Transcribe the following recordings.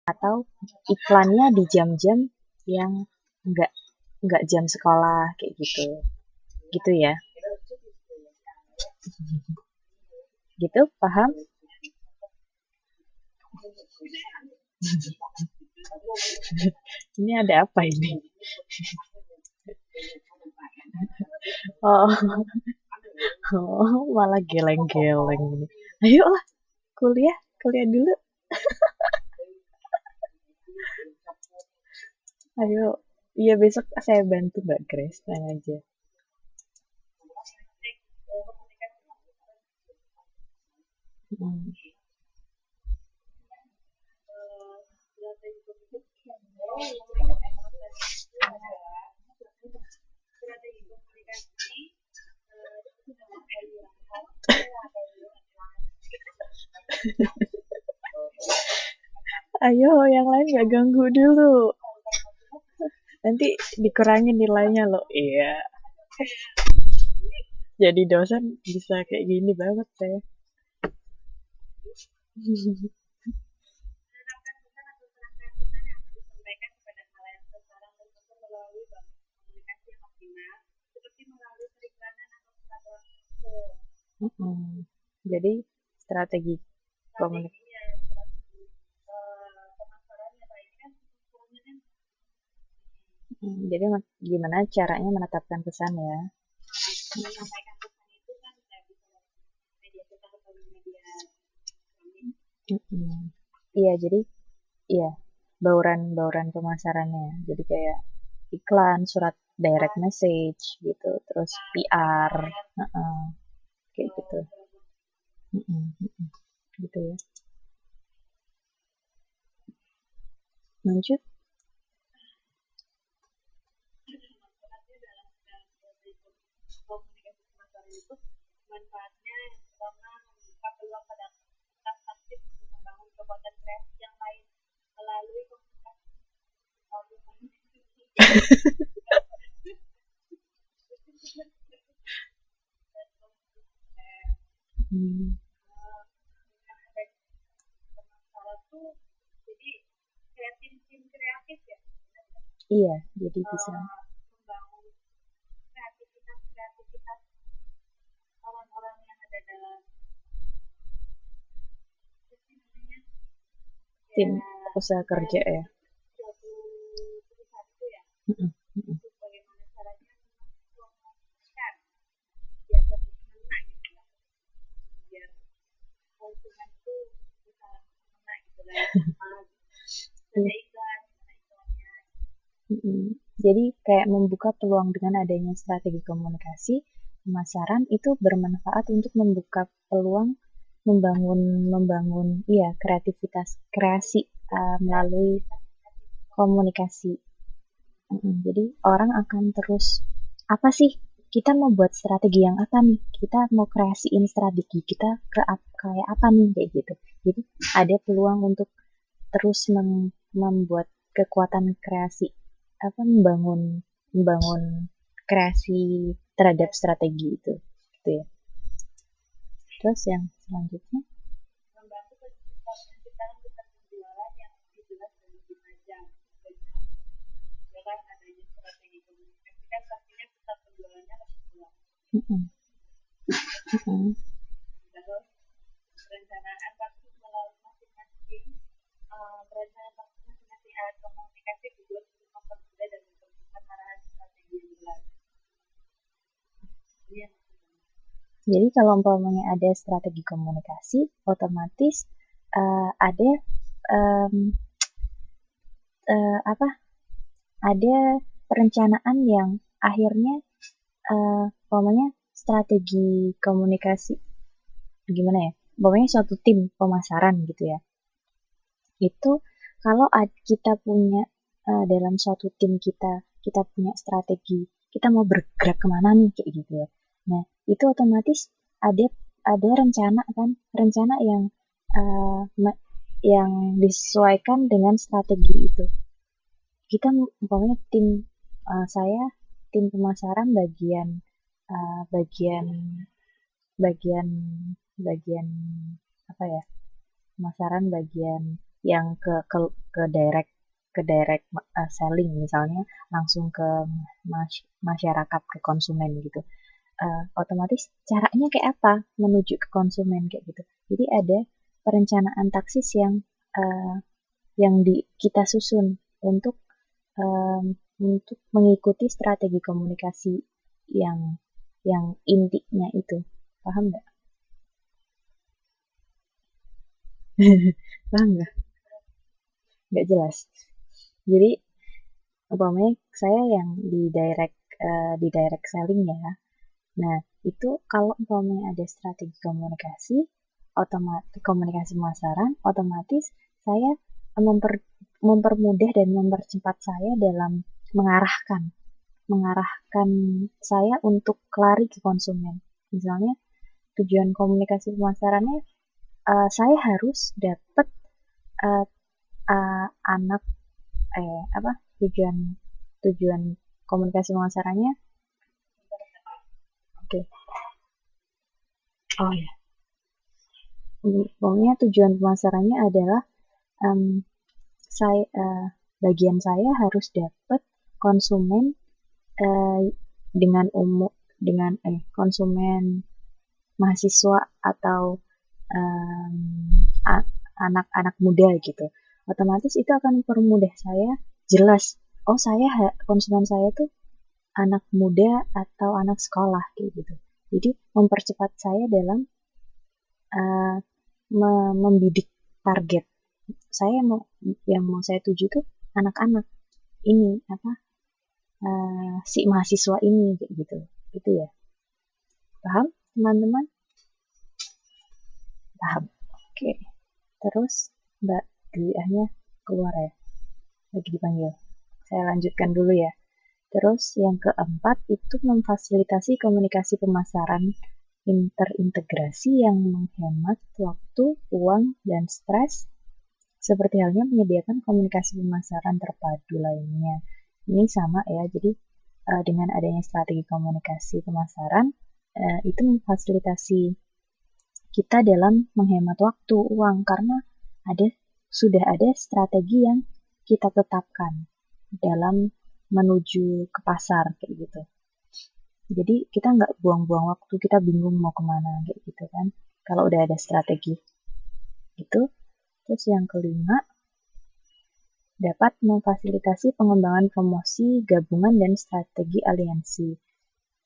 atau iklannya di jam-jam yang nggak nggak jam sekolah kayak gitu gitu ya, gitu paham. Ini ada apa ini? Oh, oh malah geleng-geleng ini. Ayo lah, kuliah kuliah dulu. Ayo, iya besok saya bantu Mbak Grace, tanya aja. Hmm. Ayo, yang lain gak ganggu dulu. Nanti dikurangin nilainya loh. Iya. Jadi dosen bisa kayak gini banget deh. Jadi strategi komunikasi. Jadi gimana caranya menetapkan pesan ya? Iya, jadi iya bauran-bauran pemasarannya. Jadi kayak iklan, surat direct message gitu, terus PR, kayak gitu. Gitu ya. Lanjut. Hmm. Iya, jadi bisa. Tim usaha kerja ya. Jadi kayak membuka peluang dengan adanya strategi komunikasi pemasaran itu bermanfaat untuk membuka peluang membangun membangun iya kreativitas kreasi melalui komunikasi. Jadi orang akan terus apa sih kita mau buat strategi yang apa nih? Kita mau kreasiin strategi kita kayak apa nih kayak gitu. Jadi ada peluang untuk terus membuat kekuatan kreasi apa membangun membangun kreasi terhadap strategi itu gitu ya. Terus yang selanjutnya mm-mm. Mm-mm. Jadi kalau umpamanya ada strategi komunikasi, otomatis ada um, apa? Ada perencanaan yang akhirnya umpamanya strategi komunikasi gimana ya? Umpamanya suatu tim pemasaran gitu ya. Itu kalau kita punya dalam suatu tim kita punya strategi, kita mau bergerak kemana nih kayak gitu ya. Nah, itu otomatis ada ada rencana kan, rencana uh, yang disesuaikan dengan strategi itu. Kita umpamanya saya tim pemasaran bagian bagian bagian apa ya? Pemasaran bagian yang ke direct selling, misalnya langsung ke masyarakat, ke konsumen gitu. Otomatis caranya kayak apa menuju ke konsumen kayak gitu. Jadi ada perencanaan taksis yang kita susun untuk untuk mengikuti strategi komunikasi yang intinya itu. Paham nggak? Paham nggak? Nggak jelas. Jadi umpamanya saya yang di direct selling ya. Nah, itu kalau umpamanya ada strategi komunikasi, otomatis komunikasi pemasaran, otomatis saya mempermudah dan mempercepat saya dalam mengarahkan mengarahkan saya untuk lari ke konsumen. Misalnya tujuan komunikasi pemasarannya, saya harus dapat uh, anak apa tujuan tujuan komunikasi pemasarannya. Oke. Oh ya. Pokoknya tujuan pemasarannya adalah bagian saya harus dapat konsumen dengan konsumen mahasiswa atau anak-anak muda gitu. Otomatis itu akan mempermudah saya jelas. Oh, konsumen saya tuh anak muda atau anak sekolah kayak gitu. Jadi mempercepat saya dalam membidik target. Saya yang mau saya tuju tuh anak-anak ini si mahasiswa ini kayak gitu. Gitu ya. Paham, teman-teman? Paham. Oke. Terus Mbak Dwi-nya keluar ya. Lagi dipanggil. Saya lanjutkan dulu ya. Terus yang keempat itu memfasilitasi komunikasi pemasaran terintegrasi yang menghemat waktu, uang, dan stres, seperti halnya menyediakan komunikasi pemasaran terpadu lainnya. Ini sama ya, jadi dengan adanya strategi komunikasi pemasaran, itu memfasilitasi kita dalam menghemat waktu, uang, karena sudah ada strategi yang kita tetapkan dalam menuju ke pasar kayak gitu. Jadi kita nggak buang-buang waktu, kita bingung mau kemana kayak gitu kan. Kalau udah ada strategi gitu. Terus yang kelima, dapat memfasilitasi pengembangan promosi, gabungan, dan strategi aliansi.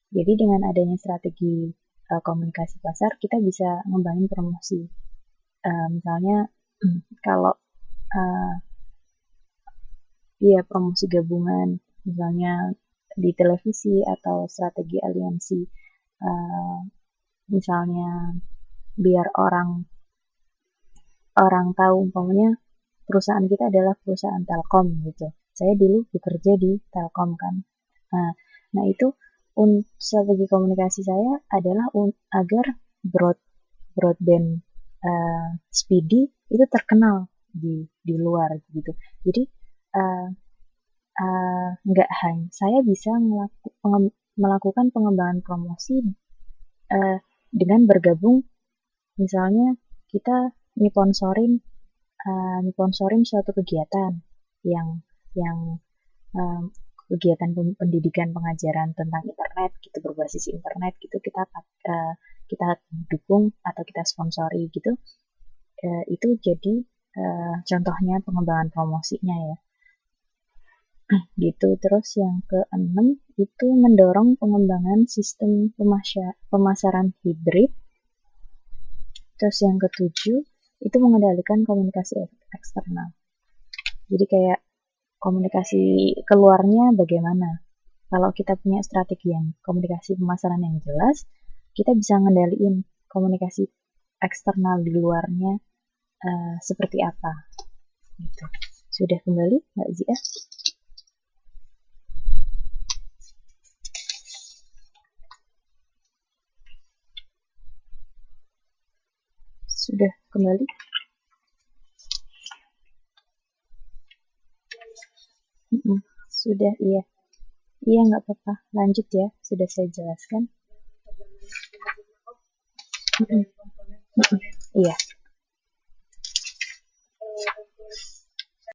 Jadi dengan adanya strategi komunikasi pasar, kita bisa ngembangin promosi. Misalnya kalau promosi gabungan, misalnya di televisi atau strategi aliansi, misalnya biar orang tahu umpamanya perusahaan kita adalah perusahaan Telkom gitu. Saya dulu bekerja di Telkom kan. Nah itu strategi komunikasi saya adalah agar broadband speedy itu terkenal di luar gitu. Jadi nggak hanya saya bisa melakukan pengembangan promosi dengan bergabung, misalnya kita nyponsorin suatu kegiatan yang kegiatan pendidikan pengajaran tentang internet gitu, berbasis internet gitu, kita dukung atau kita sponsori gitu. Itu jadi contohnya pengembangan promosinya ya. Gitu. Terus yang keenam itu mendorong pengembangan sistem pemasaran hibrid. Terus yang ketujuh itu mengendalikan komunikasi eksternal. Jadi kayak komunikasi keluarnya bagaimana. Kalau kita punya strategi yang komunikasi pemasaran yang jelas, kita bisa ngendaliin komunikasi eksternal di luarnya seperti apa. Gitu. Sudah kembali Mbak Zia? Sudah kembali? Sudah, iya. Iya, nggak apa-apa. Lanjut ya, sudah saya jelaskan. Iya.